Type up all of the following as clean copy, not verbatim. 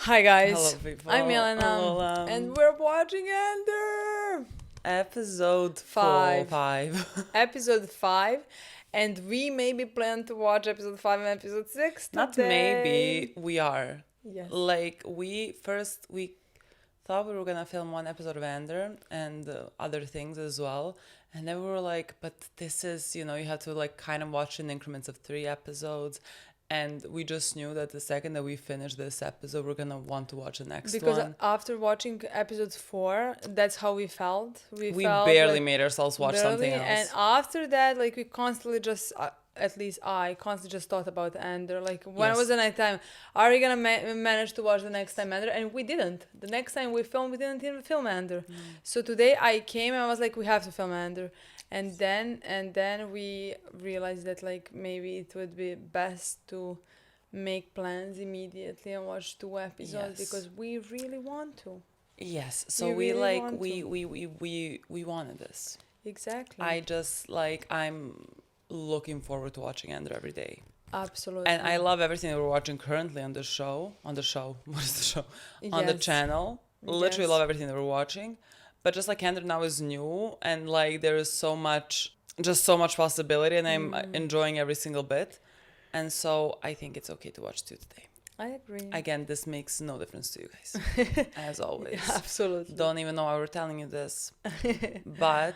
Hi guys, Hello, people. I'm Milena, Lola. and we're watching Andor Episode Five. 5. episode 5, and we maybe plan to watch episode 5 and episode 6 Not today. maybe, we are. Yes. We thought we were gonna film one episode of Andor and other things as well. And then we were like, but this is, you have to like kind of watch in increments of 3 episodes. And we just knew that the second that we finish this episode, we're gonna want to watch the next Because one. after watching episode 4, that's how we felt. We felt barely like, made ourselves watch something else. And after that, like we constantly just, at least I constantly just thought about Andor. Like when it was the night time, are we gonna manage to watch the next time Andor? And we didn't. The next time we filmed, we didn't even film Andor. So today I came and I was like, we have to film Andor. And then we realized that like maybe it would be best to make plans immediately and watch 2 episodes because we really want to. Yes, so We we really like want we wanted this. Exactly. I just like I'm looking forward to watching Andor every day. Absolutely. And I love everything that we're watching currently on the show. What is the show? On the channel. Literally love everything that we're watching. But just like Andor now is new and like there is so much possibility and I'm enjoying every single bit. And so I think it's okay to watch 2 today. I agree. Again, this makes no difference to you guys. As always. Yeah, absolutely. Don't even know why we're telling you this. But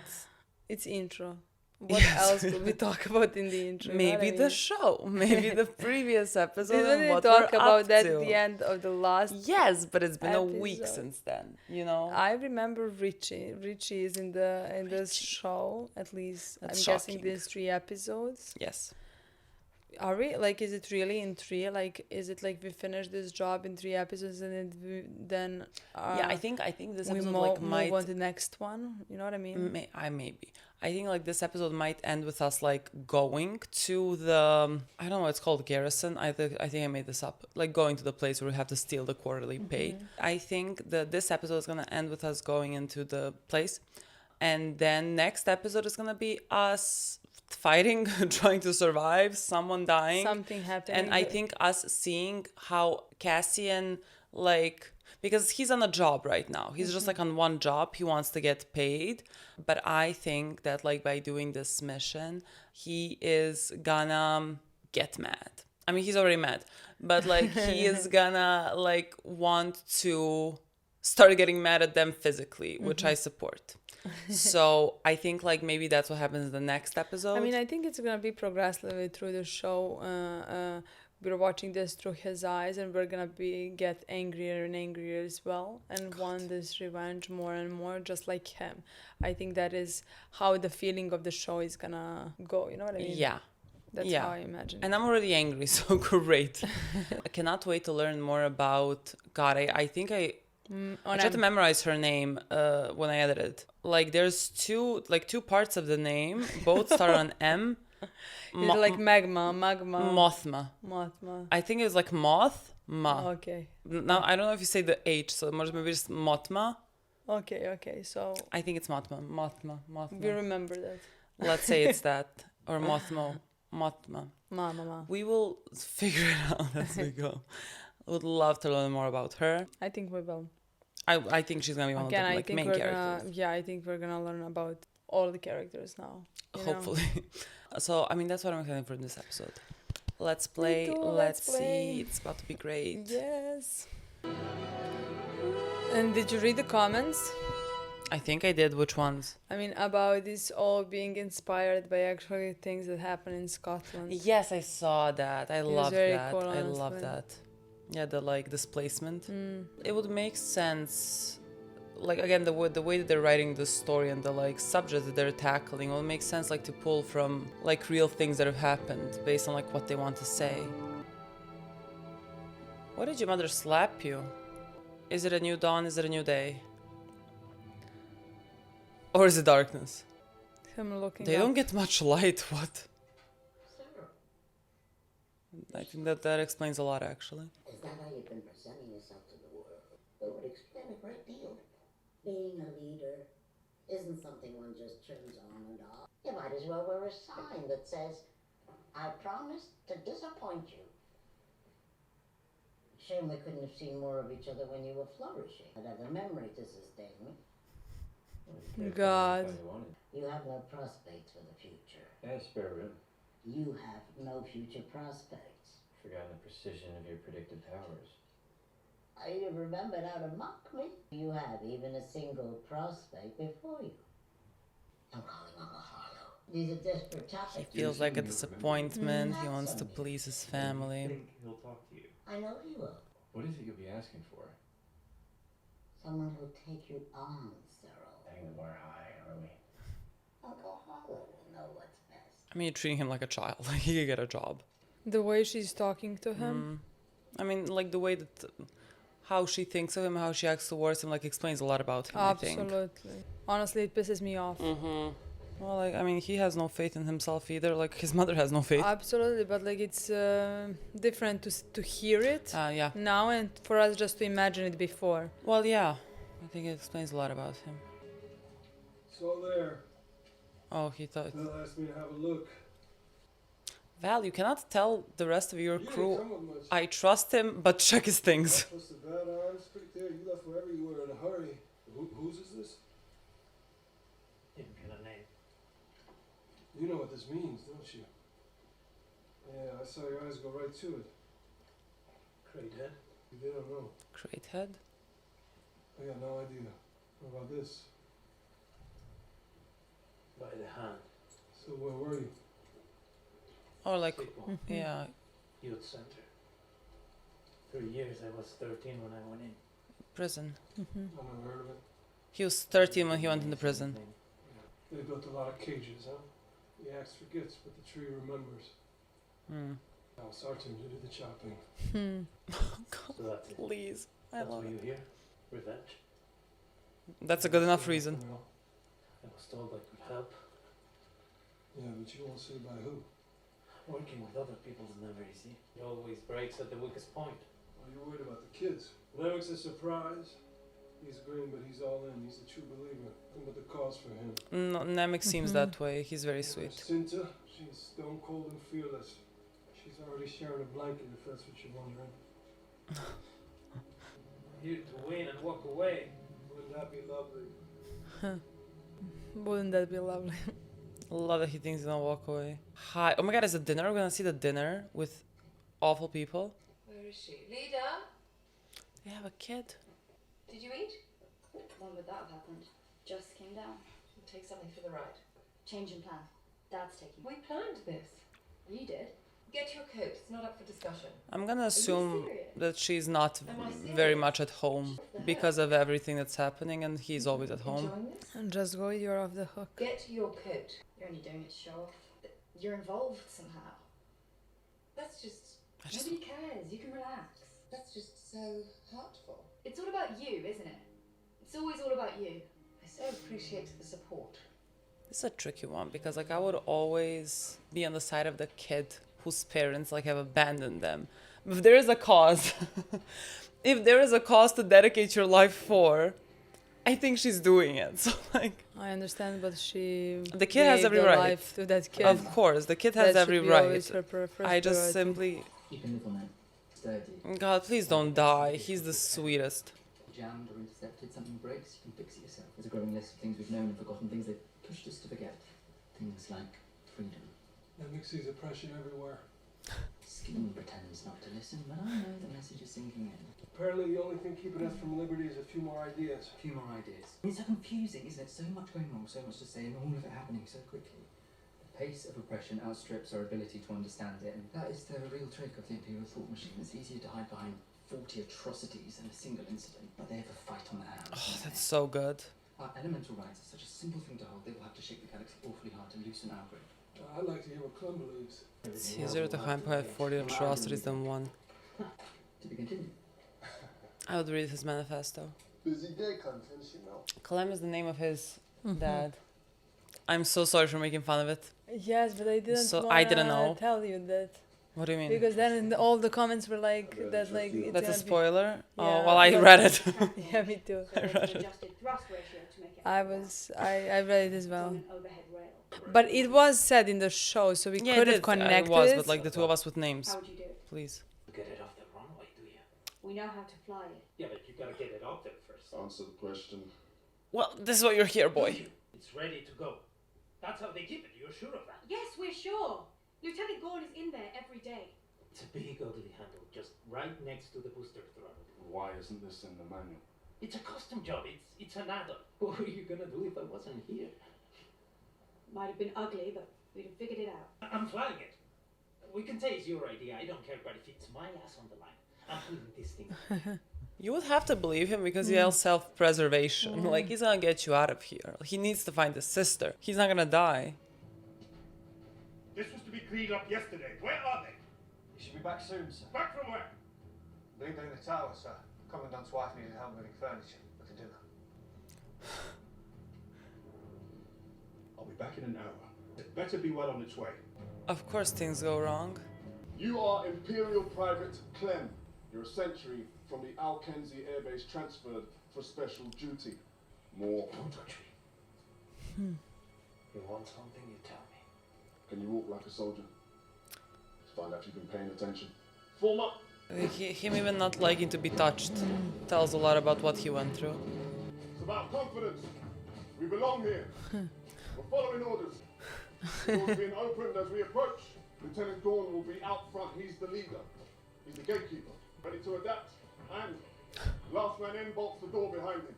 it's intro. What else could we talk about in the intro? Maybe the show. Maybe the previous episode. Didn't and we what talk we're about up that to. at the end of the last Yes, but it's been episode. a week since then, you know? I remember Richie. Richie is in the show, at least. That's I'm shocking. guessing there's 3 episodes. Yes. Are we? Like, is it really in 3? Like, is it like we finish this job in 3 episodes and then yeah, I think this we episode move on to the next one? You know what I mean? Maybe. I think like this episode might end with us like going to the I don't know what it's called, garrison. I think I made this up. Like going to the place where we have to steal the quarterly pay. I think that this episode is gonna end with us going into the place, and then next episode is gonna be us fighting, trying to survive, someone dying, something happening, and I think us seeing how Cassian like. Because he's on a job right now. He's just like on one job. He wants to get paid. But I think that like by doing this mission, he is gonna get mad. I mean, he's already mad. But like he is gonna like want to start getting mad at them physically, which I support. So I think like maybe that's what happens in the next episode. I mean, I think it's gonna be progressively through the show. We're watching this through his eyes and we're gonna get angrier and angrier as well and want this revenge more and more, just like him. I think that is how the feeling of the show is gonna go, you know what I mean? Yeah. That's how I imagine. And I'm already angry, so great. I cannot wait to learn more about God. I think I tried to memorize her name when I edited. Like there's two parts of the name, both start on M. Is it like magma? Mothma. I think it was like moth. Okay. Now I don't know if you say the H, so maybe just Motma. Okay. So I think it's Mothma. we remember that. Let's say it's that or Mothma. Ma. We will figure it out as we go. Would love to learn more about her. I think we will. I think she's gonna be one of the main characters. I think we're gonna learn about all the characters now. Hopefully. So I mean that's what I'm excited for in this episode. Let's play. Let's see. It's about to be great. Yes. And did you read the comments? I think I did. Which ones? I mean, about this all being inspired by actually things that happen in Scotland. Yes, I saw that. I love that. Cool, I love that. Yeah, the like displacement. It would make sense. Like again, the way that they're writing the story and the like subjects that they're tackling will make sense. Like to pull from like real things that have happened based on like what they want to say. Why did your mother slap you? Is it a new dawn? Is it a new day? Or is it darkness? I'm looking. They don't get much light. What? I think that explains a lot, actually. Is that how you've been presenting yourself to the world? It would explain a great deal. Being a leader isn't something one just turns on and off. You might as well wear a sign that says, I promise to disappoint you. Shame we couldn't have seen more of each other when you were flourishing. I'd have a memory to sustain me. God. You have no prospects for the future. Yeah, spare room. You have no future prospects. Forgotten the precision of your predictive powers. You remembered how to mock me? You have even a single prospect before you. I'm calling Uncle Harlow. These are desperate topics. He feels like a disappointment. He wants to please his I family. think he'll talk to you. I know he will. What is it you'll be asking for? Someone who'll take you on, Cyril. Hang the bar high, are we? Uncle Harlow will know what's best. I mean, you're treating him like a child. Like, he could get a job. The way she's talking to him. I mean, like, the way that... how she thinks of him, how she acts towards him, like, explains a lot about him, I think. Absolutely. Honestly, it pisses me off. Well, like, I mean, he has no faith in himself either. Like, his mother has no faith. Absolutely, but like it's different to hear it Yeah. now and for us just to imagine it before. Well, yeah. I think it explains a lot about him. It's all there. Oh, he thought... They'll ask me to have a look. Val, you cannot tell the rest of your You didn't crew, come with much. I trust him, but check his things. Plus the bad arms, pretty clear. You left wherever you were in a hurry. Whose is this? Didn't get a name. You know what this means, don't you? Yeah, I saw your eyes go right to it. Great head. They don't know. Great head. I got no idea. What about this? By the hand. So where were you? Or like, Sleepwalk. yeah, Youth center. 3 years. I was 13 when I went in. prison. I never heard of it. He was 13 when he went into prison. They built a lot of cages, huh? The axe forgets, but the tree remembers. Now it's our turn to do the chopping. So that's it. Please. I That's love why it. you're here. Revenge. That's a good enough reason. I was told I could help. Yeah, but you won't say by who. Working with other people is never easy. It always breaks at the weakest point. Are you worried about the kids? Lemmick's a surprise. He's green, but he's all in. He's a true believer. Nothing but the cause for him. No, Namek seems that way. He's very sweet. Cinta, she's stone cold and fearless. She's already sharing a blanket, if that's what you're wondering. Here to win and walk away. Wouldn't that be lovely? Wouldn't that be lovely? Love that he thinks he's gonna walk away. Hi. Oh my god, is it dinner? We're gonna see the dinner with awful people. Where is she? Leader? They have a kid. Did you eat? When would that have happened? Just came down. We'll take something for the ride. Change in plan. Dad's taking. We planned this. You did? Get your coat. It's not up for discussion. I'm gonna assume serious? that she's not Am I serious? very much at home because of everything that's happening, and he's always at home. Enjoying this? And just go, you're off the hook. Get your coat. You're only doing it to show off. You're involved somehow. That's just... Nobody cares. You can relax. That's just so hurtful. It's all about you, isn't it? It's always all about you. I so appreciate the support. It's a tricky one because like I would always be on the side of the kid whose parents like have abandoned them. If there is a cause, if there is a cause to dedicate your life for, I think she's doing it. So like, I understand, but she The kid has gave every the right. life to that kid. of course, the kid has That every should be right. always her first I just priority. simply, You can live on that. Sturdy. God, please don't die. He's the sweetest. Jammed or intercepted, something breaks, you can fix it yourself. There's a growing list of things we've known and forgotten, things they've pushed us to forget. Things like freedom. Lemmick sees oppression everywhere. Skin pretends not to listen, but I know the message is sinking in. Apparently the only thing keeping us from liberty is a few more ideas. A few more ideas. It's so confusing, isn't it? So much going wrong, so much to say, and all of it happening so quickly. The pace of oppression outstrips our ability to understand it, and that is the real trick of the Imperial thought machine. It's easier to hide behind 40 atrocities than a single incident, but they have a fight on their hands. Oh, don't that's they? so good. Our elemental rights are such a simple thing to hold, they will have to shake the galaxy awfully hard to loosen our grip. I'd like to hear what Clem believes. It's easier to hide behind 40 atrocities than one. To be continued. I would read his manifesto. Busy day, Clem, finishing up. Clem is the name of his dad. I'm so sorry for making fun of it. Yes, but I didn't. So I didn't wanna know. Tell you that What do you mean? because then in all the comments were like that, like it's That's a gonna be- spoiler? Oh, Yeah, well, I but- read it. Yeah, me too. Adjusted thrust ratio to make it. I read it as well. On an overhead rail. But it was said in the show, so we Yeah, could it have did. connected It was, it. but like the two of us with names. How would you do it? Please. Get it off the runway, do you? We know how to fly it. Yeah, but you gotta get it out there first. Answer the question. Well, this is what you're here, boy. It's ready to go. That's how they keep it. You're sure of that? Yes, we're sure. Lieutenant Gordon is in there every day. It's a big ugly handle, just right next to the booster throttle. Why isn't this in the manual? It's a custom job. It's an add-on. What are you gonna do if I wasn't here? Might have been ugly, but we'd have figured it out. I'm flying it. We can say it's your idea. I don't care, but if it's my ass on the line, I'm putting this thing. You would have to believe him because he has self-preservation. Like, he's gonna get you out of here. He needs to find his sister. He's not gonna die. This was to be cleaned up yesterday. Where are they? You should be back soon, sir. Back from where? Leaving the tower, sir. Commandant's wife needed help moving furniture. We can do that. I'll be back in an hour. It better be well on its way. Of course things go wrong. You are Imperial Private Clem. You're a sentry from the Al-Kenzi airbase transferred for special duty. More. Don't touch me. You want something, you tell me. Can you walk like a soldier? Let's find out if you've been paying attention. Form up! Him even not liking to be touched tells a lot about what he went through. It's about confidence. We belong here. We're following orders. The door's being opened as we approach. Lieutenant Gordon will be out front. He's the leader. He's the gatekeeper. Ready to adapt. And last man in bolts the door behind him.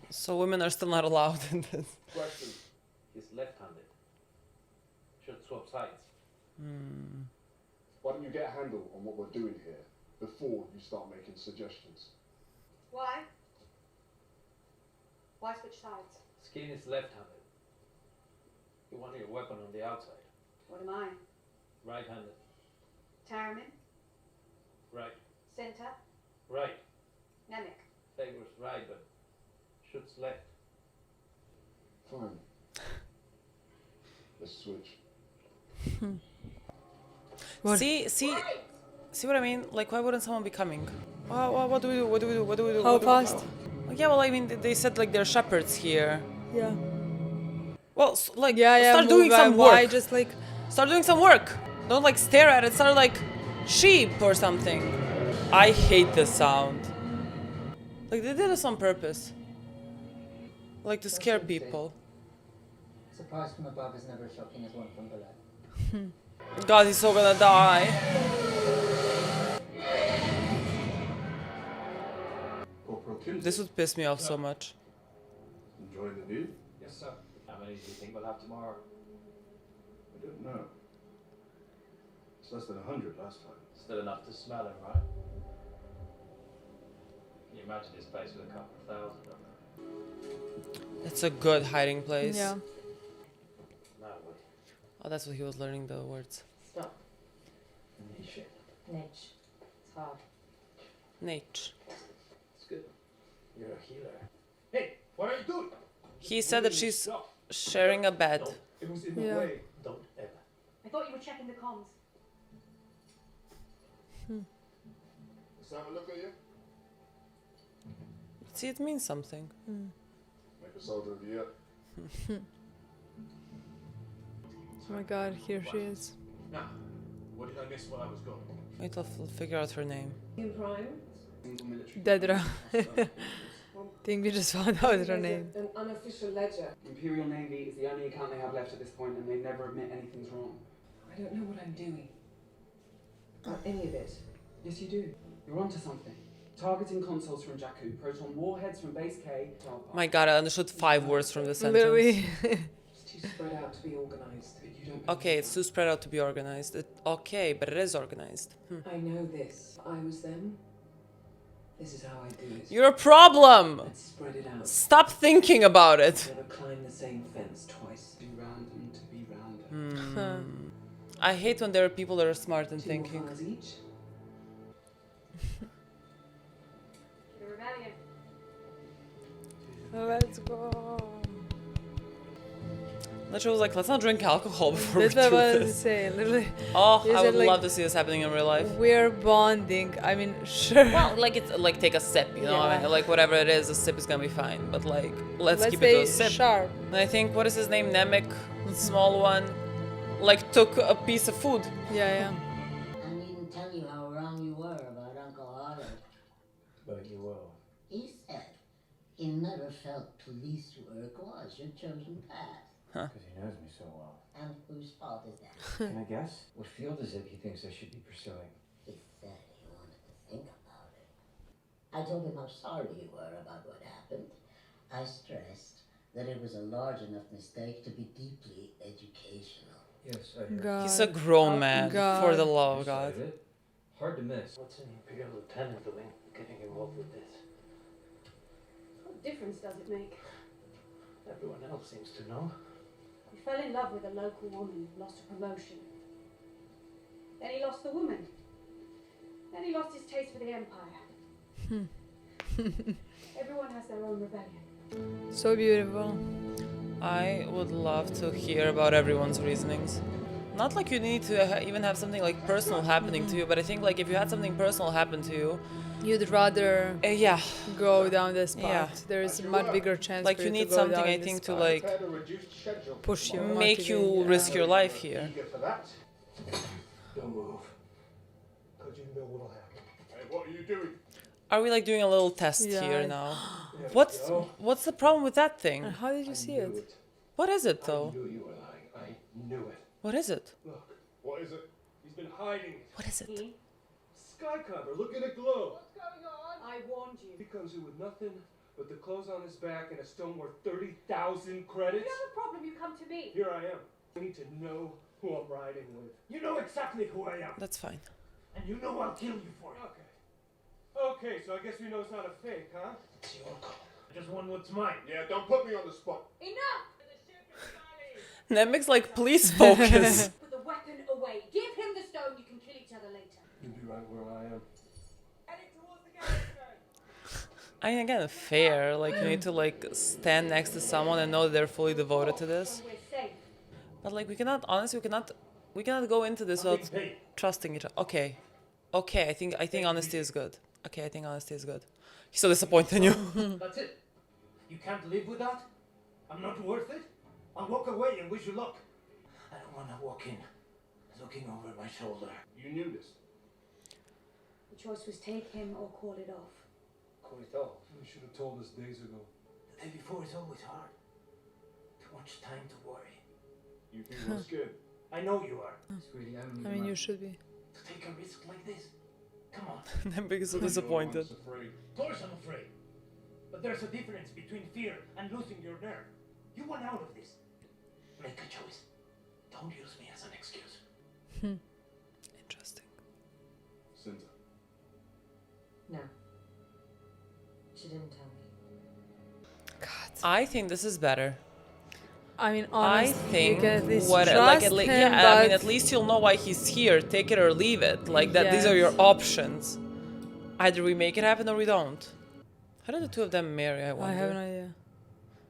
So women are still not allowed in this. Question. He's left-handed. Should swap sides. Why don't you get a handle on what we're doing here before you start making suggestions? Why? Why switch sides? Skin is left-handed. You want your weapon on the outside. What am I? Right-handed. Tarman? Right. Center? Right. Nemec? Favors right, but shoots left. Fine. Let's switch. What? See what I mean? Like, why wouldn't someone be coming? What do we do? What do we do? What do we do? How What do we do? fast? Yeah, well, I mean, they said like they're shepherds here. Yeah. Well, like, Yeah, start doing move, some why work. just like Start doing some work. Don't like stare at it. Start like sheep or something. I hate this sound. Like, they did this on purpose. Like to scare people. Surprise from above is never as shocking as one from below. God, he's so gonna die. Corporal Kim. This would piss me off so much. Enjoying the view? Yes, sir. How many do you think we'll have tomorrow? I don't know. It's less than 100 last time. Still enough to smell him, right? Can you imagine this place with a couple of thousand of them? It's a good hiding place. yeah. No way. Oh, that's what he was learning the words. Stop. Shit. Nitch. It's hard. Nate. It's good. You're a healer. Hey, what are you doing? He said that she's Stop. sharing a bed. No, it was in the Yeah. way. Don't ever. I thought you were checking the comms. Let's have a look at you. See, it means something. Make a soldier of the year. Oh my god, here she is. Now, what did I miss while I was gone? Wait till I'll figure out her name. In Prime, Single military. Dedra. Think we just found out her name. an unofficial ledger. Imperial Navy is the only account they have left at this point, and they never admit anything's wrong. I don't know what I'm doing. About any of it. Yes, you do. You're onto something. Targeting consoles from Jakku, proton warheads from Base K. My god, I understood 5 words from the sentence. Literally. It's too spread out to be organised. But you don't. Okay, it's too spread out to be organized. Okay, but it is organized. I know this. I was them. This is how I do it. You're a problem! Let's spread it out. Stop thinking about it! Never climb the same fence twice. Be random to be random. I hate when there are people that are smart and 2 thinking. cars each. The rebellion. Let's go. Literally was like, let's not drink alcohol before we That's do what I was this. saying. Literally, Oh, You I said, would like, love to see this happening in real life. we're bonding. I mean, sure. Well, like it's like take a sip, you know, Yeah. like whatever it is, a sip is gonna be fine. But like, let's keep it to a stay sip. sharp. And I think what is his name, Nemec, the small one, like took a piece of food. Yeah, yeah. I needn't tell you how wrong you were about Uncle Otto. He said he never felt police work was your chosen path. Because he knows me so well. And whose fault is that? Can I guess? What field is it he thinks I should be pursuing? He said he wanted to think about it. I told him how sorry you were about what happened. I stressed that it was a large enough mistake to be deeply educational. Yes, I heard. God. He's a grown man, God. for the love of God. Hard to miss. What's an Imperial lieutenant doing getting involved with this? What difference does it make? Everyone else seems to know. He fell in love with a local woman, lost a promotion. Then he lost the woman. Then he lost his taste for the Empire. Everyone has their own rebellion. So beautiful. I would love to hear about everyone's reasonings. Not like you need to even have something like personal happening to you, but I think like if you had something personal happen to you, you'd rather yeah, go down this path. Yeah. There is a much bigger chance. Like for you to need go something down I this think to path. like push you, make you motivate risk your life here. Eager for that? Don't move. Because you know what'll happen. Hey, what are you doing? Are we like doing a little test Yeah. here now? There we What's go. what's the problem with that thing? And how did you see I knew it? What is it I though? knew you were lying. I knew it. What is it? Look, What is it? he's been hiding it. What is it? Sky cover. Look at it glow. I warned you. He comes in with nothing but the clothes on his back and a stone worth 30,000 credits. If you have a problem, you come to me. Here I am. I need to know who I'm riding with. You know exactly who I am, That's fine. and you know I'll kill you for it. Okay. Okay, so I guess we know it's not a fake, huh? It's your call. I just want what's mine. Yeah, don't put me on the spot. Enough! Nemic's like, please focus. Put the weapon away. Give him the stone. You can kill each other later. You'll be right where I am. I mean, again, fair. Like, you need to like stand next to someone and know that they're fully devoted to this. And we're safe. But like, honestly, we cannot go into this without Hey, trusting each other. Okay, I think honesty is good. Okay, I think honesty is good. He's so disappointed in you. that's it. You can't live with that? I'm not worth it? I'll walk away and wish you luck. I don't want to walk in looking over my shoulder. You knew this. The choice was take him or call it off. Call it off. You should have told us days ago. The day before is always hard. Too much time to worry. You think we're scared? I know you are. It's really only I mean, you should be. To take a risk like this? Come on. Nemic is so You're the one disappointed. that's afraid. Of course I'm afraid. But there's a difference between fear and losing your nerve. You want out of this. Make a choice. Don't use me as an excuse. Interesting. Cinta. No. She didn't tell me. I think this is better. I mean, I honestly, think you can at least what trust like him, yeah, I mean but at least you'll know why he's here. Take it or leave it. Like that these are your Yes. options. Either we make it happen or we don't. How did the two of them marry, I wonder? I have no idea.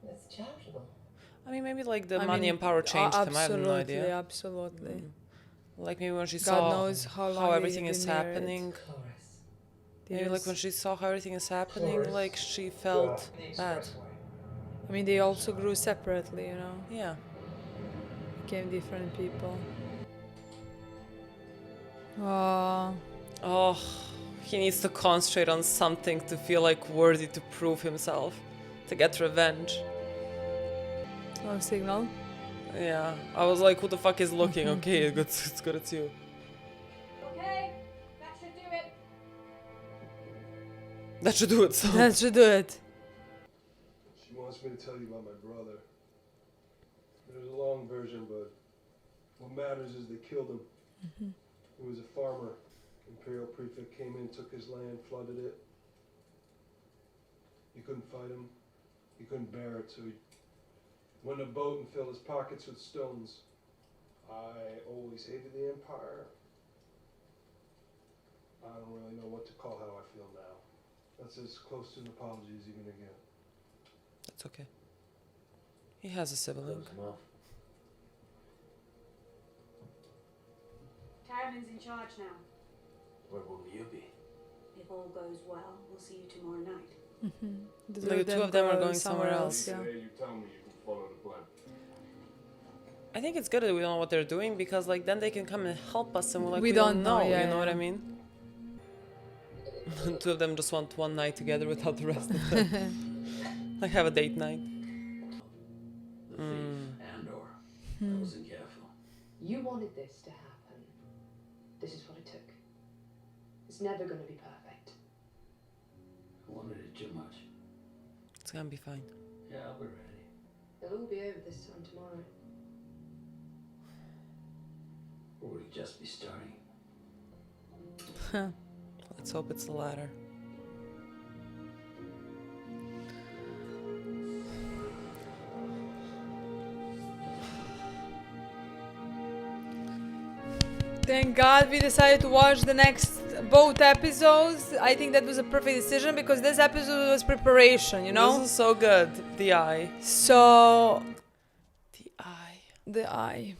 That's charitable. I mean maybe like the I money mean, and power changed him. I have no Absolutely, idea. absolutely. Like maybe when she God saw knows how long how they've everything been is married. happening. Chorus. Maybe like when she saw how everything is happening, like she felt bad. I mean, they also grew separately, you know, Yeah. became different people. Oh, Oh, he needs to concentrate on something to feel like worthy to prove himself, to get revenge. no signal. Yeah, I was like, who the fuck is looking? Okay, it's good, it's you. Okay, that should do it. That should do it. So. That should do it. She wants me to tell you about my brother. There's a long version, but what matters is they killed him. He was a farmer. Imperial prefect came in, took his land, flooded it. He couldn't fight him. He couldn't bear it, so he went in a boat and filled his pockets with stones. I always hated the Empire. I don't really know what to call how I feel now. That's as close to an apology as you're gonna get. That's okay. He has a sibling. Tyriman's in charge now. Where will you be? If all goes well, we'll see you tomorrow night. The two of them are going somewhere else. Yeah. Today you tell me you can follow the plan. I think it's good that we don't know what they're doing because like then they can come and help us and we're like We we don't don't know, know. yeah, You know what yeah. I mean? Two of them just want one night together without the rest of them. Like have a date night. The thief, Andor. I wasn't careful. You wanted this to happen. This is what it took. It's never going to be perfect. I wanted it too much. It's gonna be fine. Yeah, I'll be ready. It'll all be over this time tomorrow. Or will it just be starting? Let's hope it's the latter. Thank God we decided to watch the next both episodes. I think that was a perfect decision because this episode was preparation, you know? This is so good. The eye. So... The eye. The eye.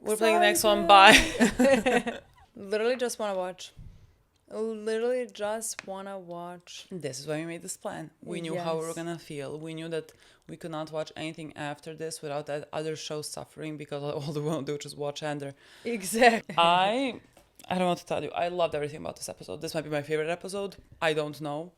We're playing the next one. Bye. Literally just want to watch. Literally just want to watch. This is why we made this plan. We knew how we were going to feel. We knew that we could not watch anything after this without that other show suffering because all we want to do is just watch Andor. Exactly. I don't know what to tell you. I loved everything about this episode. This might be my favorite episode. I don't know.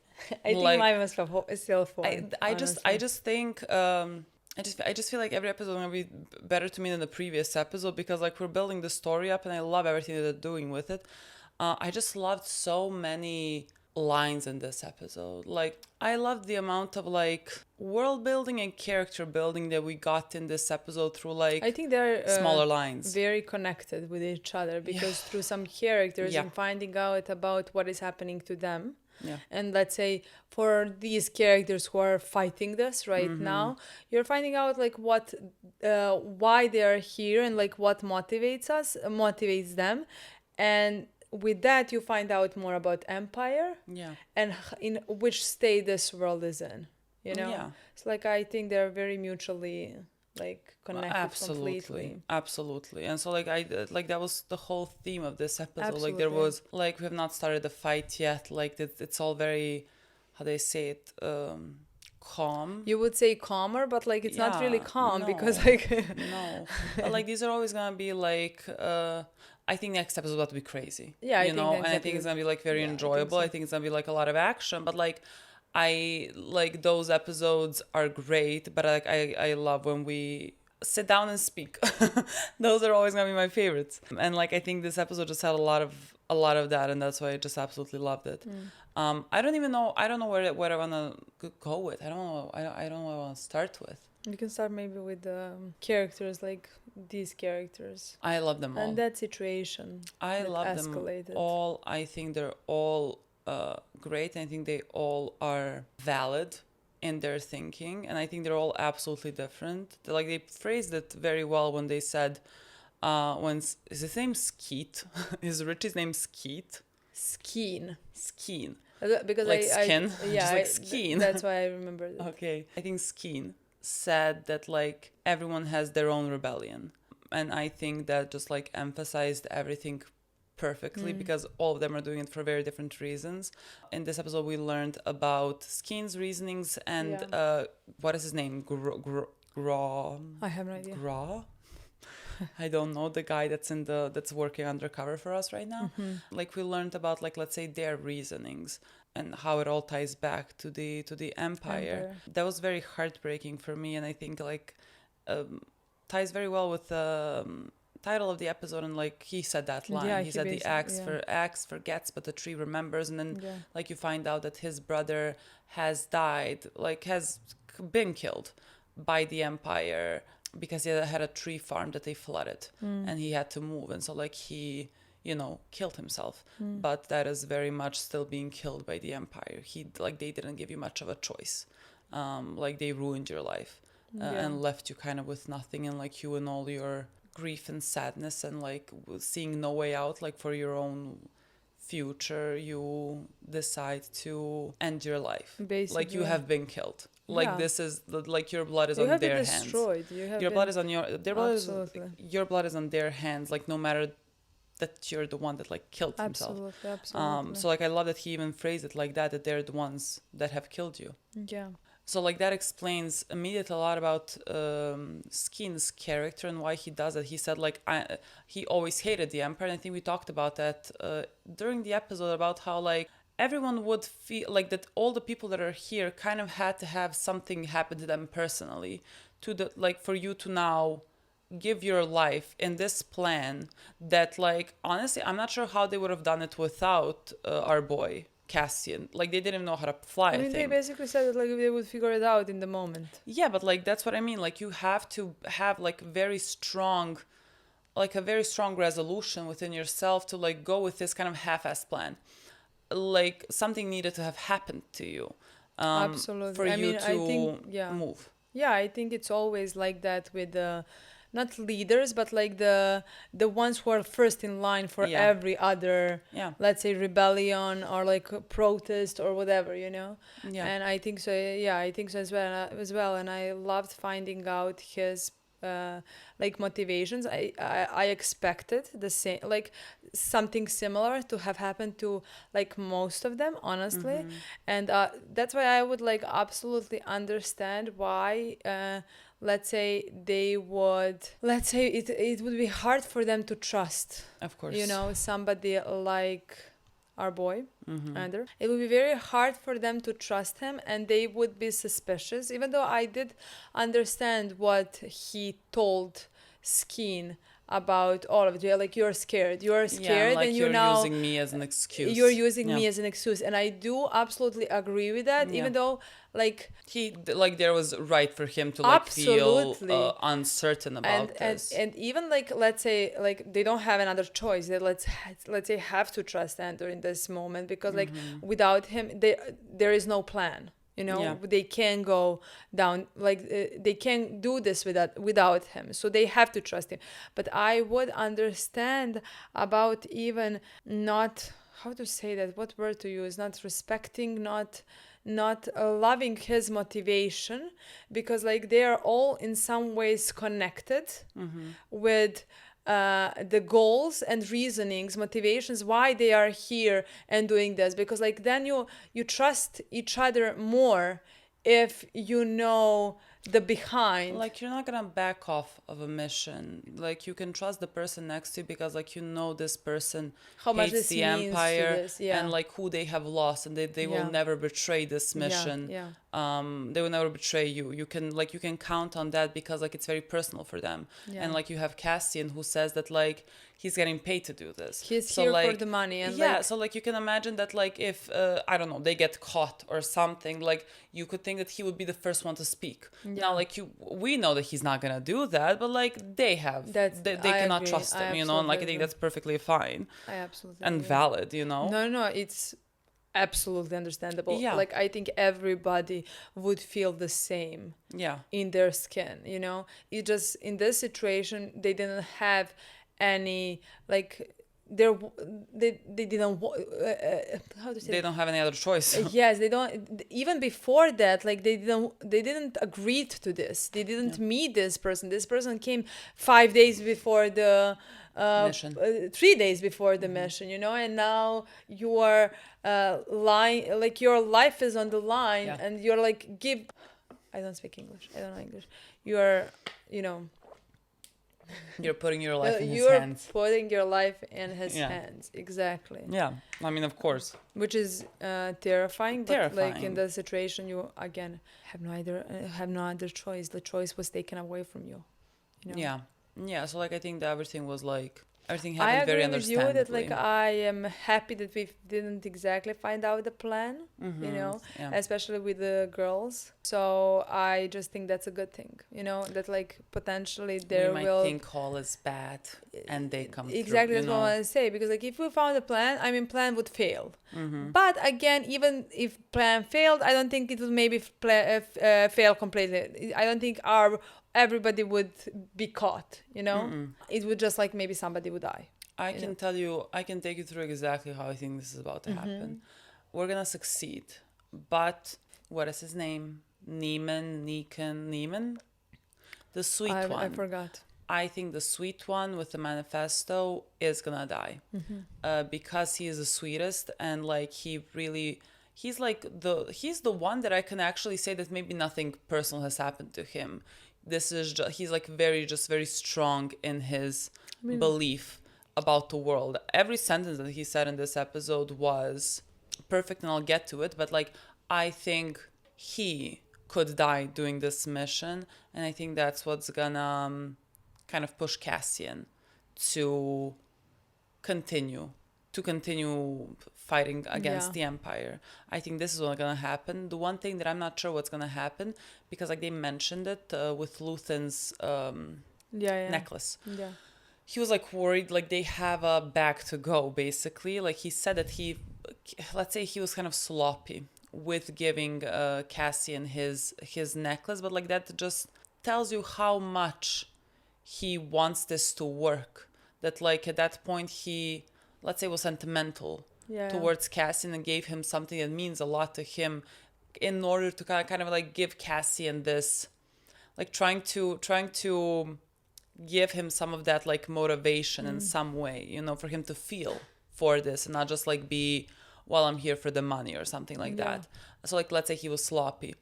I think mine was still fun. I just think... I just feel like every episode is going to be better to me than the previous episode because like we're building the story up and I love everything that they're doing with it. I just loved so many lines in this episode. Like I loved the amount of like world building and character building that we got in this episode through like I think they're smaller lines. Very connected with each other because through some characters and finding out about what is happening to them. Yeah. And let's say for these characters who are fighting this right now, you're finding out like what, why they are here and like what motivates them. And with that, you find out more about Empire and in which state this world is in, you know? Yeah. It's like, I think they're very mutually like connected completely. Absolutely. And so like that was the whole theme of this episode. Absolutely. Like there was like we have not started the fight yet. Like it's all very, how do they say it, calm. You would say calmer, but like it's not really calm because like no. But like these are always gonna be like I think next episode is about to be crazy. Yeah, you know, and I think it's gonna be like very enjoyable. I think it's gonna be like a lot of action, but like I like those episodes are great, but like I love when we sit down and speak. Those are always gonna be my favorites. And like I think this episode just had a lot of that, and that's why I just absolutely loved it. I don't know where I wanna go with. I don't know what I wanna start with. You can start maybe with the characters, like these characters. I love them all. And that situation. I love escalated. them all. I think they're all great. I think they all are valid in their thinking, and I think they're all absolutely different. Like they phrased it very well when they said, is his name Skeet? Is Richie's name Skeet? Skeen. Like Because skin? Just like Skeen. That's why I remember it. Okay. I think Skeen said that like everyone has their own rebellion. And I think that just like emphasized everything perfectly because all of them are doing it for very different reasons. In this episode, we learned about Skeen's reasonings and what is his name? Gra. I have no idea. Gra? I don't know, the guy that's working undercover for us right now. Like we learned about like let's say their reasonings and how it all ties back to the Empire. That was very heartbreaking for me, and I think like ties very well with the title of the episode. And like he said that line, he said the axe forgets but the tree remembers, and then like you find out that his brother has died, like has been killed by the Empire because he had a tree farm that they flooded and he had to move, and so like he killed himself. But that is very much still being killed by the Empire. They didn't give you much of a choice. Like they ruined your life and left you kind of with nothing, and like you and all your grief and sadness and like seeing no way out, like for your own future, you decide to end your life. Basically. Like you have been killed. Like this is like your blood is on their hands. Destroyed. Your blood is on your blood is on their hands. Like no matter that you're the one that like killed himself. Absolutely. So like I love that he even phrased it like that they're the ones that have killed you. Yeah. So like that explains immediately a lot about Skin's character and why he does it. He said like he always hated the Empire, and I think we talked about that during the episode about how like everyone would feel like that all the people that are here kind of had to have something happen to them personally to the like for you to now give your life in this plan that like honestly I'm not sure how they would have done it without our boy Cassian. Like they didn't know how to fly. I mean, they basically said that like they would figure it out in the moment. Yeah, but like that's what I mean. Like you have to have like a very strong resolution within yourself to like go with this kind of half-assed plan. Like something needed to have happened to you. Absolutely. For you to move. Yeah, I think it's always like that with not leaders, but like the ones who are first in line for every other, let's say, rebellion or like protest or whatever, you know. Yeah. And I think so. Yeah, I think so as well. And I loved finding out his like motivations. I expected the same, like something similar to have happened to like most of them, honestly. And that's why I would like absolutely understand why let's say it would be hard for them to trust, of course, you know, somebody like our boy Andor. It would be very hard for them to trust him, and they would be suspicious, even though I did understand what he told Skin about all of it. Like you're scared like and you're now using me as an excuse. You're using me as an excuse, and I do absolutely agree with that, even though like there was right for him to like feel uncertain about this. And even like let's say like they don't have another choice. They let's say have to trust Andor in this moment because like without him there is no plan. You know, they can't go down, like they can't do this without him. So they have to trust him. But I would understand about even not, how to say that, what word to use, not respecting, not loving his motivation, because like they are all in some ways connected with the goals and reasonings, motivations, why they are here and doing this, because like then you trust each other more if you know the behind. Like you're not gonna back off of a mission. Like you can trust the person next to you because like you know this person how much hates this the means Empire to this, and like who they have lost, and they will never betray this mission. They will never betray you. You can count on that because like it's very personal for them. And like you have Cassian who says that like he's getting paid to do this. He's so, here like, for the money. And so like you can imagine that like if I don't know, they get caught or something, like you could think that he would be the first one to speak. Now like we know that he's not gonna do that, but like they cannot trust him, you know, and like I think that's perfectly fine. I absolutely and agree. Valid, you know. No, it's absolutely understandable. Yeah. Like I think everybody would feel the same in their skin, you know. It just in this situation they didn't have any like they didn't how to say they don't have any other choice. Yes, they don't. Even before that, like they didn't agree to this. They didn't meet this person. This person came 5 days before the mission, 3 days before the mission, you know. And now you are lying, like your life is on the line, and you're like I don't speak English. I don't know English. You are, you know. You're putting your life in his hands. You're putting your life in his hands. Exactly. Yeah. I mean, of course. Which is terrifying. But like in that situation, you again have no other choice. The choice was taken away from you. You know? Yeah. Yeah. So like I think that everything happened very understandably. I agree with you that like I am happy that we didn't exactly find out the plan, you know, especially with the girls. So I just think that's a good thing, you know, that like potentially there we might think all is bad and they come exactly through, that's what I want to say, because like if we found a plan, I mean plan would fail. But again, even if plan failed, I don't think it would maybe fail completely. I don't think everybody would be caught, you know. It would just like maybe somebody would die. I can take you through exactly how I think this is about to happen. We're gonna succeed, but what is his name? Neiman, the sweet one. I forgot. I think the sweet one with the manifesto is gonna die because he is the sweetest, and like he he's the one that I can actually say that maybe nothing personal has happened to him. This is he's like very strong in his belief about the world. Every sentence that he said in this episode was perfect, and I'll get to it, but like I think he could die doing this mission, and I think that's what's gonna kind of push Cassian to continue fighting against the Empire. I think this is what's gonna happen. The one thing that I'm not sure what's gonna happen, because like they mentioned it with Luthen's necklace. Yeah. He was like worried, like they have a bag to go, basically. Like he said that let's say he was kind of sloppy with giving Cassian his necklace, but like that just tells you how much he wants this to work. That like at that point he, let's say, was sentimental towards Cassian and gave him something that means a lot to him in order to kind of like give Cassian this, like trying to give him some of that like motivation in some way, you know, for him to feel for this and not just like be, well, I'm here for the money or something like that. So like let's say he was sloppy,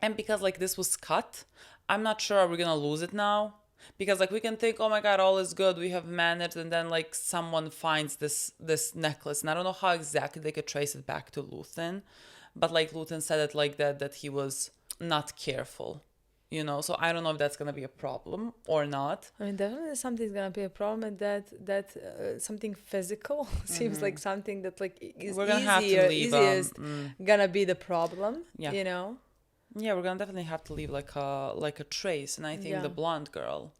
and because like this was cut, I'm not sure are we gonna lose it now. Because like we can think, oh my god, all is good, we have managed, and then like someone finds this necklace, and I don't know how exactly they could trace it back to Luthen, but like Luthen said it like that he was not careful, you know. So I don't know if that's gonna be a problem or not. I mean, definitely something's gonna be a problem, and that something physical seems like something that like is easiest gonna be the problem. You know. Yeah, we're gonna definitely have to leave like a trace, and I think the blonde girl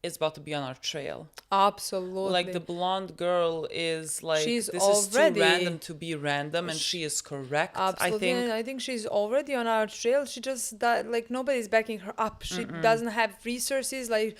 is about to be on our trail. Absolutely. Like the blonde girl is like, she's this already, is too random to be random, and she is correct. Absolutely, I think she's already on our trail. She just like nobody's backing her up. She doesn't have resources like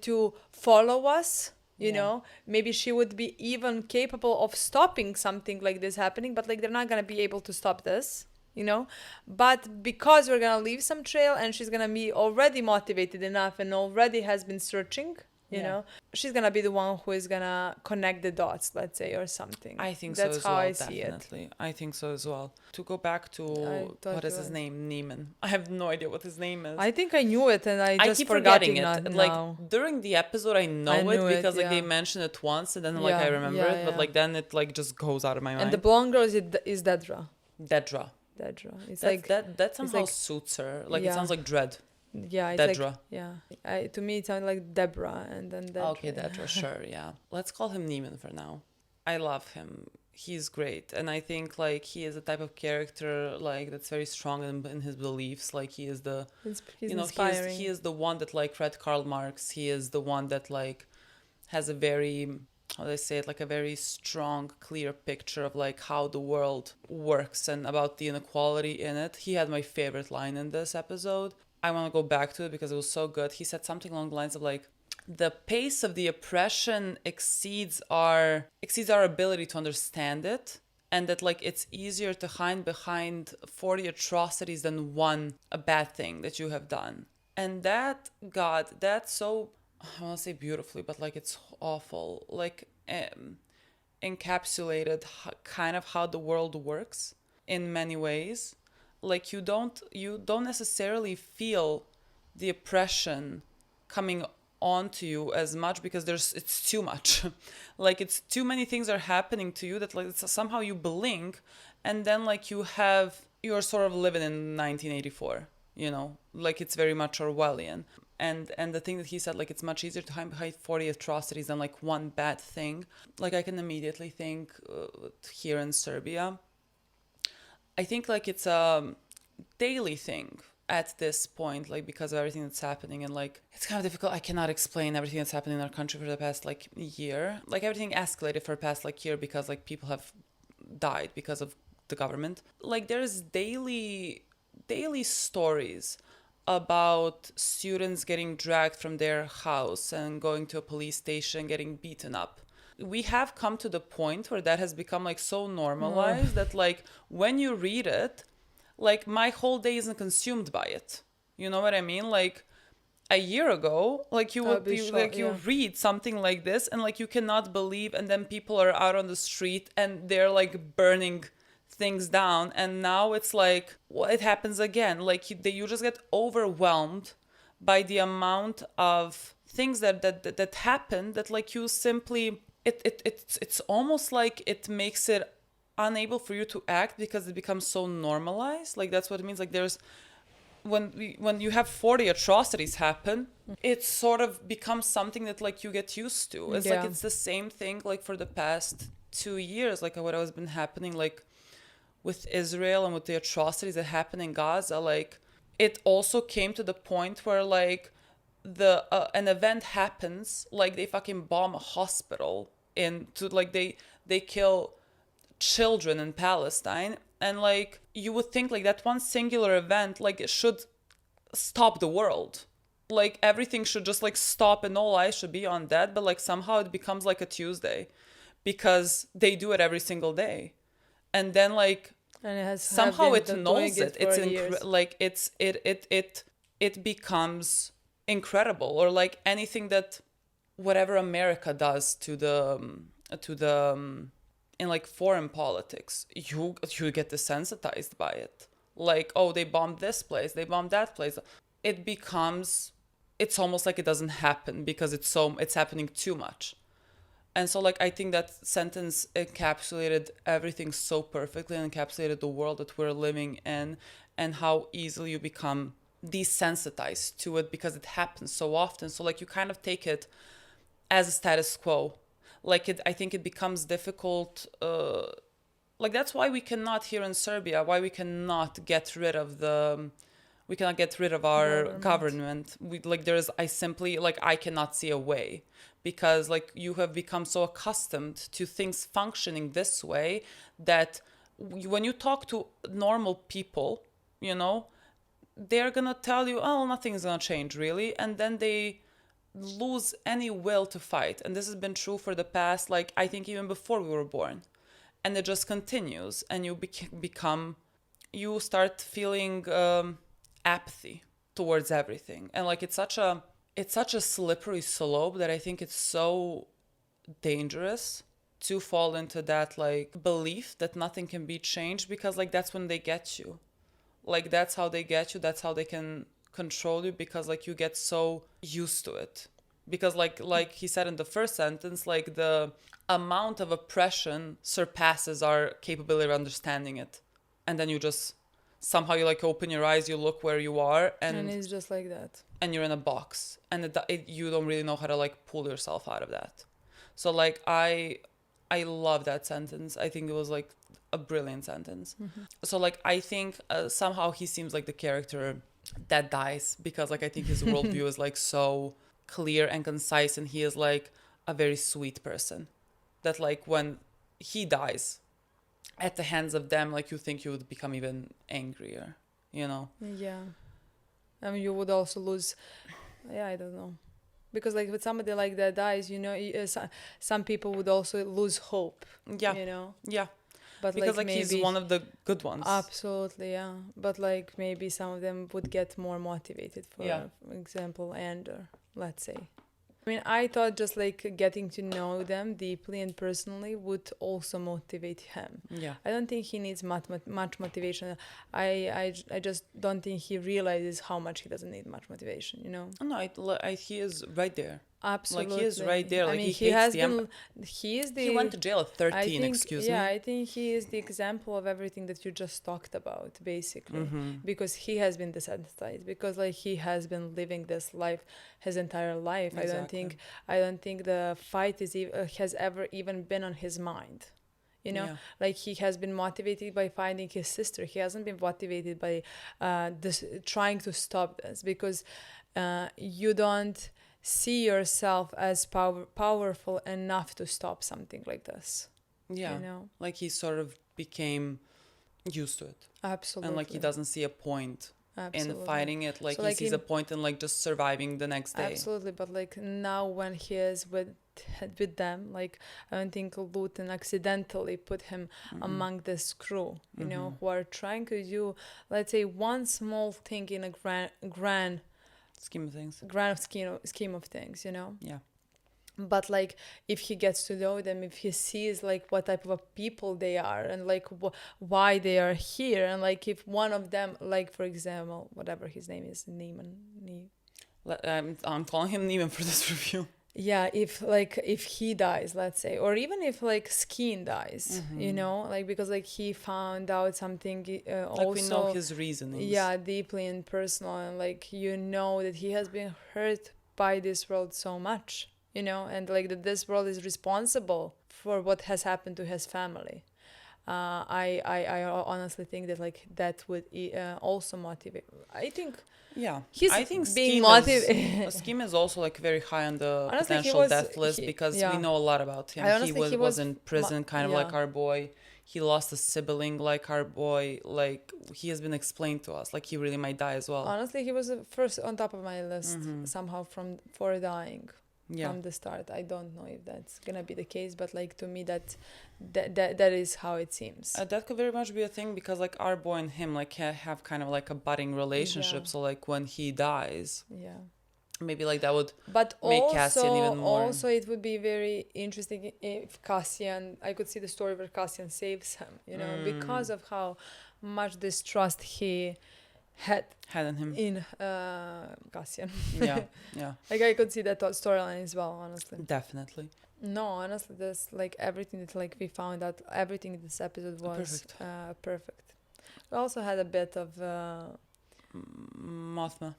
to follow us. You know, maybe she would be even capable of stopping something like this happening, but like they're not gonna be able to stop this. You know, but because we're gonna leave some trail, and she's gonna be already motivated enough and already has been searching, you know, she's gonna be the one who is gonna connect the dots, let's say, or something. I think that's so as how well. I see definitely. I think so as well. To go back to what is his name, Neiman. I have no idea what his name is. I think I knew it, and I just keep forgot forgetting it. Like during the episode, I know it because like they mentioned it once, and then like I remember it, but like then it like just goes out of my mind. And the blonde girl is Dedra. Dedra. It's like that somehow suits her. Like it sounds like Dread. Yeah, it's Dedra. Like, to me it sounds like Deborah, and then Dedra. Okay, Dedra, sure, yeah. Let's call him Neiman for now. I love him. He's great, and I think like he is a type of character like that's very strong in his beliefs. Like he is he's inspiring. He is the one that like read Karl Marx. He is the one that like has a very, how do I say it, like a very strong, clear picture of like how the world works and about the inequality in it. He had my favorite line in this episode. I want to go back to it because it was so good. He said something along the lines of like, the pace of the oppression exceeds our ability to understand it, and that like it's easier to hide behind 40 atrocities than a bad thing that you have done. And that's so, I want to say beautifully, but like it's awful, like encapsulated kind of how the world works in many ways. Like you don't necessarily feel the oppression coming onto you as much because it's too much. Like it's too many things are happening to you that like somehow you blink, and then like you're sort of living in 1984, you know, like it's very much Orwellian. And the thing that he said, like, it's much easier to hide behind 40 atrocities than, like, one bad thing. Like, I can immediately think here in Serbia, I think, like, it's a daily thing at this point, like, because of everything that's happening. And, like, it's kind of difficult. I cannot explain everything that's happening in our country for the past, like, year. Like, everything escalated for the past, like, year because, like, people have died because of the government. Like, there's daily stories about students getting dragged from their house and going to a police station, getting beaten up. We have come to the point where that has become like so normalized that like when you read it, like my whole day isn't consumed by it. You know what I mean? Like a year ago, like you would you read something like this and like you cannot believe, and then people are out on the street and they're like burning things down, and now it's like, well, it happens again. Like you just get overwhelmed by the amount of things that happen, that like you simply, it's almost like it makes it unable for you to act, because it becomes so normalized. Like that's what it means. Like there's, when you have 40 atrocities happen, it sort of becomes something that like you get used to. It's like it's the same thing like for the past 2 years, like what has been happening like with Israel and with the atrocities that happen in Gaza. Like it also came to the point where like an event happens, like they fucking bomb a hospital, they kill children in Palestine, and like you would think like that one singular event like it should stop the world, like everything should just like stop and all eyes should be on that, but like somehow it becomes like a Tuesday, because they do it every single day, and then like and it has somehow it knows it. It becomes incredible. Or like anything that whatever America does to the in like foreign politics, you get desensitized by it. Like, oh, they bombed this place, they bombed that place. It's almost like it doesn't happen because it's happening too much. And so like I think that sentence encapsulated everything so perfectly, and encapsulated the world that we're living in, and how easily you become desensitized to it because it happens so often. So like you kind of take it as a status quo. Like I think it becomes difficult. Like that's why we cannot here in Serbia, why we cannot get rid of our government. I cannot see a way, because like you have become so accustomed to things functioning this way that when you talk to normal people, you know, they're gonna tell you, oh, nothing's gonna change really, and then they lose any will to fight. And this has been true for the past, like I think even before we were born, and it just continues, and you start feeling apathy towards everything. And like it's such a slippery slope that I think it's so dangerous to fall into that like belief that nothing can be changed, because like that's when they get you. Like that's how they get you, that's how they can control you, because like you get so used to it. Because like he said in the first sentence, like the amount of oppression surpasses our capability of understanding it, and then you just somehow you like open your eyes, you look where you are, and it's just like that, and you're in a box, and you don't really know how to like pull yourself out of that. So like I love that sentence. I think it was like a brilliant sentence. Mm-hmm. So like I think somehow he seems like the character that dies, because like I think his worldview is like so clear and concise, and he is like a very sweet person that like when he dies at the hands of them, like you think you would become even angrier, you know? Yeah. I mean, you would also lose, I don't know, because like with somebody like that dies, you know, some people would also lose hope. Yeah. You know. Yeah. But because like maybe, he's one of the good ones. Absolutely, yeah. But like maybe some of them would get more motivated. For example, Andor, let's say. I mean, I thought just like getting to know them deeply and personally would also motivate him. Yeah. I don't think he needs much motivation. I just don't think he realizes how much he doesn't need much motivation, you know? No, he is right there. Absolutely. Like he is right there. I like mean, he hates the he went to jail at 13, excuse me. Yeah, I think he is the example of everything that you just talked about, basically. Mm-hmm. Because he has been desensitized. Because like he has been living this life his entire life. Exactly. I don't think the fight has ever even been on his mind. You know, like he has been motivated by finding his sister. He hasn't been motivated by trying to stop this, because you don't see yourself as powerful enough to stop something like this. Yeah. You know? Like he sort of became used to it. Absolutely. And like he doesn't see a point in fighting it. Like so he like sees a point in like just surviving the next day. Absolutely. But like now when he is with them, like I don't think Luton accidentally put him among this crew, you know, who are trying to do, let's say, one small thing in a grand scheme of things. Grand scheme of things, you know. Yeah. but like if he gets to know them, if he sees like what type of a people they are, and like why they are here, and like if one of them, like for example, whatever his name is, I'm calling him Neiman for this review. Yeah, if he dies, let's say, or even if like Skin dies, you know, like because like he found out something also, like we know his reasonings. Yeah, deeply and personal, and like you know that he has been hurt by this world so much, you know, and like that this world is responsible for what has happened to his family. I honestly think that like that would also motivate. I think. Yeah, he's I think being motivated. Scheme is also like very high on the Honestly, potential death list because we know a lot about him. He was in prison, kind of like our boy. He lost a sibling like our boy. Like he has been explained to us. Like he really might die as well. Honestly, he was first on top of my list somehow for dying. Yeah. From the start. I don't know if that's gonna be the case, but like to me that is how it seems. That could very much be a thing because like our boy and him like have kind of like a budding relationship. So like when he dies, maybe like that would make Cassian even more. Also, it would be very interesting if Cassian, I could see the story where Cassian saves him, you know, because of how much distrust he had in him, in Cassian. yeah Like I could see that storyline as well, honestly. Definitely. No, honestly, this like everything that like we found out, everything in this episode was perfect. We also had a bit of Mothma,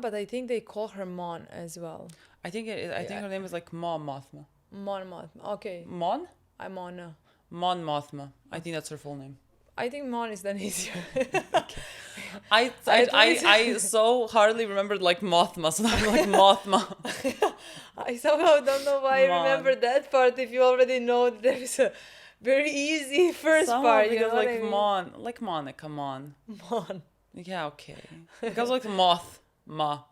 but I think they call her Mon as well. I think her name is like Mothma. Mothma. Okay. Mon? I'm Mon. Mon Mothma. I think that's her full name. I think Mon is then easier. I so hardly remembered like Mothma, so I'm like Mothma. I somehow don't know why I remember that part if you already know that there is a very easy first part. Because you know like what I mean? Mon, like Monica, Mon. Yeah, okay. Because like Ma. I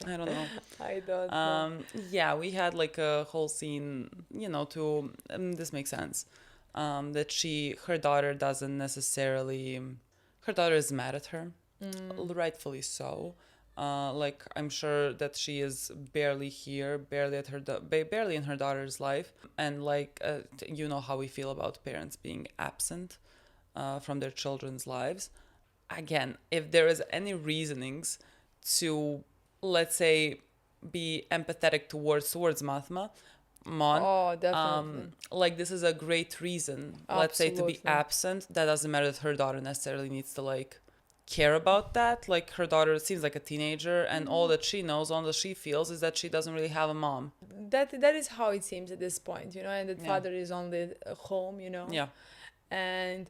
don't know. I don't know. Yeah, we had like a whole scene, you know, to this makes sense. That her daughter doesn't necessarily, her daughter is mad at her, rightfully so. Like I'm sure that she is barely here, barely in her daughter's life, and like you know how we feel about parents being absent from their children's lives. Again, if there is any reasonings to, let's say, be empathetic towards Mon. Oh, definitely. Like this is a great reason, let's say, to be absent. That doesn't matter that her daughter necessarily needs to like care about that. Like her daughter seems like a teenager, and all that she knows, all that she feels is that she doesn't really have a mom. That is how it seems at this point, you know, and that father is only home, you know. Yeah. And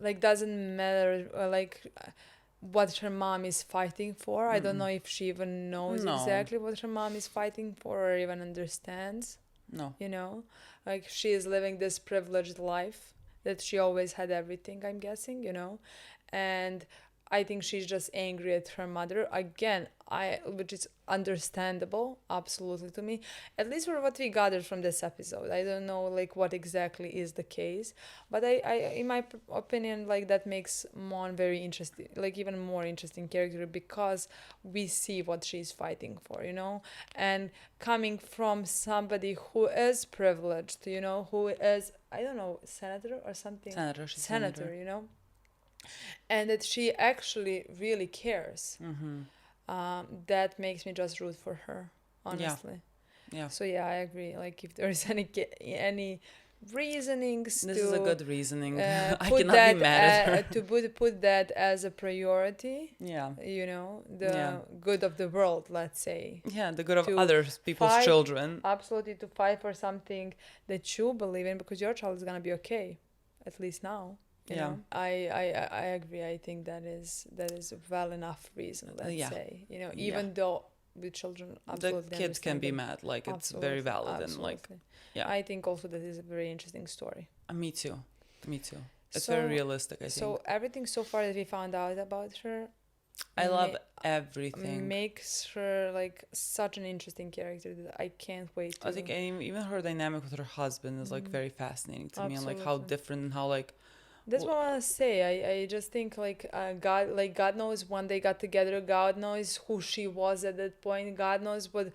like doesn't matter like what her mom is fighting for. I don't know if she even knows exactly what her mom is fighting for or even understands. No. You know, like she is living this privileged life that she always had everything, I'm guessing, you know. And I think she's just angry at her mother again, which is understandable, absolutely, to me, at least for what we gathered from this episode. I don't know like what exactly is the case, but I in my opinion, like that makes Mon very interesting, like even more interesting character, because we see what she's fighting for, you know, and coming from somebody who is privileged, you know, who is, I don't know, senator or something, senator, you know, and that she actually really cares. That makes me just root for her, honestly. Yeah. So yeah, I agree. Like if there's any reasonings, this is a good reasoning. I put cannot that be mad at her. to put that as a priority. Yeah. You know, the good of the world, let's say. Yeah, the good of other people's children. Absolutely, to fight for something that you believe in, because your child is gonna be okay, at least now. You know? I agree. I think that is a well enough reason, let's say. You know, even though with children, absolutely, the kids can be mad. Like it's very valid and like, I think also that is a very interesting story. Me too. It's very realistic, I think. So everything so far that we found out about her, I love everything. Makes her like such an interesting character that I can't wait to. I think even her dynamic with her husband is like very fascinating to me, and like how different and how like That's what I want to say. I just think God knows when they got together. God knows who she was at that point. God knows what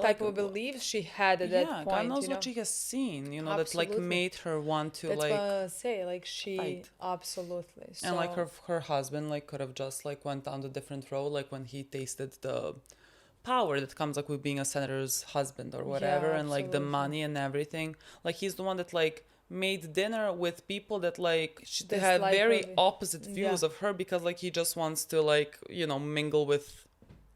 type of beliefs she had at that point. God knows what she has seen. You know, that like made her want to That's like. What I say. Like she fight. Absolutely. So, and like her husband like could have just like went down the different road. Like when he tasted the power that comes like with being a senator's husband or whatever, and like the money and everything. Like he's the one that like made dinner with people that like they had very opposite views of her, because like he just wants to like, you know, mingle with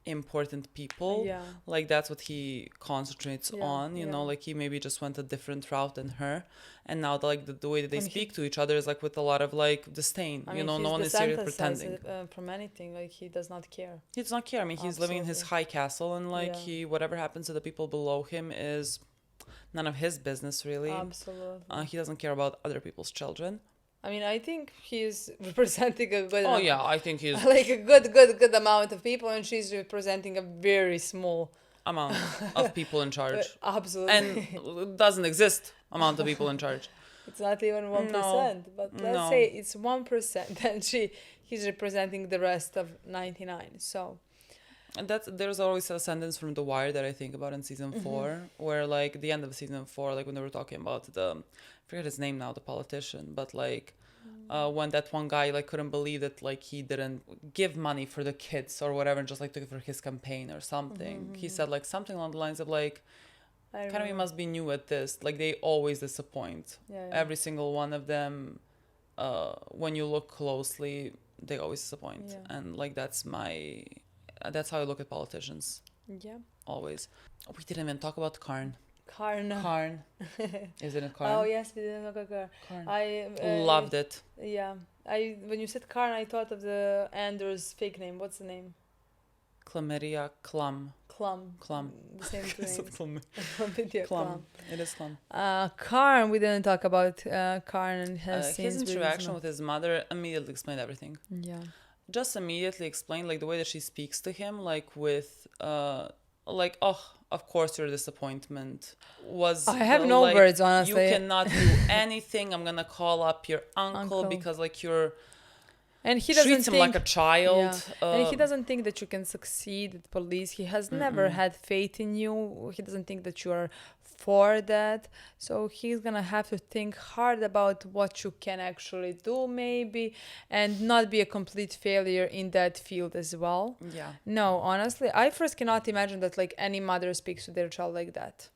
important people. Like that's what he concentrates on, you know, like he maybe just went a different route than her, and now like the way that they speak to each other is like with a lot of like disdain. You know, no one is seriously pretending from anything. Like he does not care. He does not care. I mean, he's living in his high castle, and like he whatever happens to the people below him is none of his business, really. Absolutely. He doesn't care about other people's children. I mean, I think he's representing a good amount. Yeah, I think he's... like a good amount of people, and she's representing a very small... amount of people in charge. Absolutely. And doesn't exist amount of people in charge. It's not even 1%, but let's say it's 1%, and he's representing the rest of 99, so... And there's always a sentence from The Wire that I think about in season 4, where like the end of season 4, like when they were talking about I forget his name now, the politician, but like when that one guy like couldn't believe that like he didn't give money for the kids or whatever, and just like took it for his campaign or something. He said like something along the lines of like, kind of you must be new at this. Like they always disappoint. Every single one of them. When you look closely, they always disappoint, and like that's how I look at politicians. Yeah. Always. We didn't even talk about Karn. Karn. Isn't it Karn? Oh, yes, we didn't talk about Karn. I loved it. Yeah. When you said Karn, I thought of the Andor's fake name. What's the name? Chlamydia Clum. The same thing. Clum. It is Clum. Karn, we didn't talk about Karn and his interaction with his mother immediately explained everything. Yeah. Just immediately explained like the way that she speaks to him, like with like, oh, of course your disappointment was... I have no words, honestly. You cannot do anything. I'm gonna call up your uncle because like you're... And he doesn't treats him like a child. And he doesn't think that you can succeed at police. He has never had faith in you. He doesn't think that you are for that. So he's gonna have to think hard about what you can actually do, maybe, and not be a complete failure in that field as well. Yeah. No, honestly, I first cannot imagine that like any mother speaks to their child like that.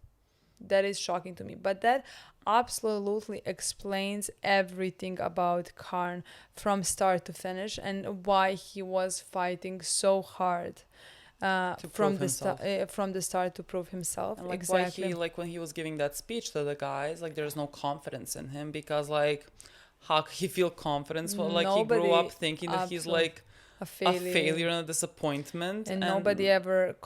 That is shocking to me. But that absolutely explains everything about Karn from start to finish, and why he was fighting so hard from the start to prove himself. And like exactly. why he like when he was giving that speech to the guys, like there's no confidence in him, because like how could he feel confidence? Well, like he grew up thinking that he's like a failure and a disappointment, and nobody ever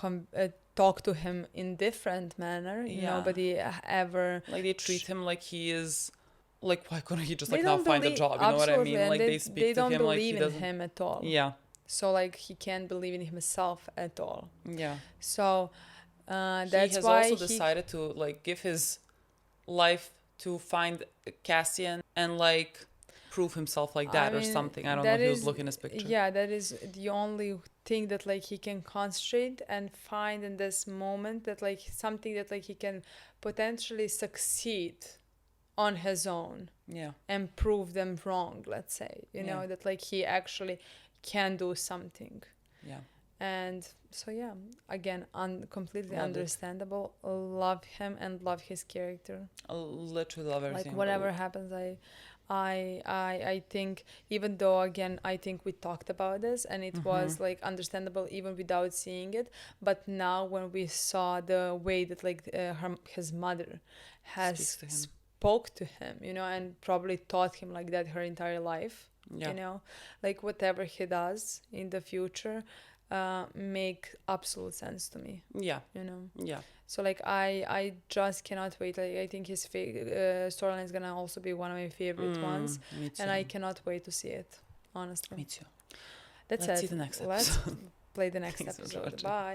talk to him in different manner. Nobody ever like they treat him like he is like, why couldn't he just like now find a job? You know what I mean? And like they speak to him like he doesn't believe in him at all. Yeah. So like he can't believe in himself at all. Yeah. So that's why he has also decided to like give his life to find Cassian and like prove himself like that or something. I don't know if he was looking at his picture. Yeah, that is the only thing that like he can concentrate and find in this moment, that like something that like he can potentially succeed on his own. Yeah. And prove them wrong, let's say. You know, that like he actually can do something. Yeah. And so yeah, again, completely understandable. Love him and love his character. I literally love everything. Like whatever happens, I think, even though again I think we talked about this and it was like understandable even without seeing it, but now when we saw the way that like his mother has spoke to him, you know, and probably taught him like that her entire life, you know, like whatever he does in the future make absolute sense to me. Yeah. You know. Yeah. So like I just cannot wait. Like I think his storyline is gonna also be one of my favorite ones, and I cannot wait to see it. Honestly. Me too. Let's see the next episode. Let's play the next episode. Bye.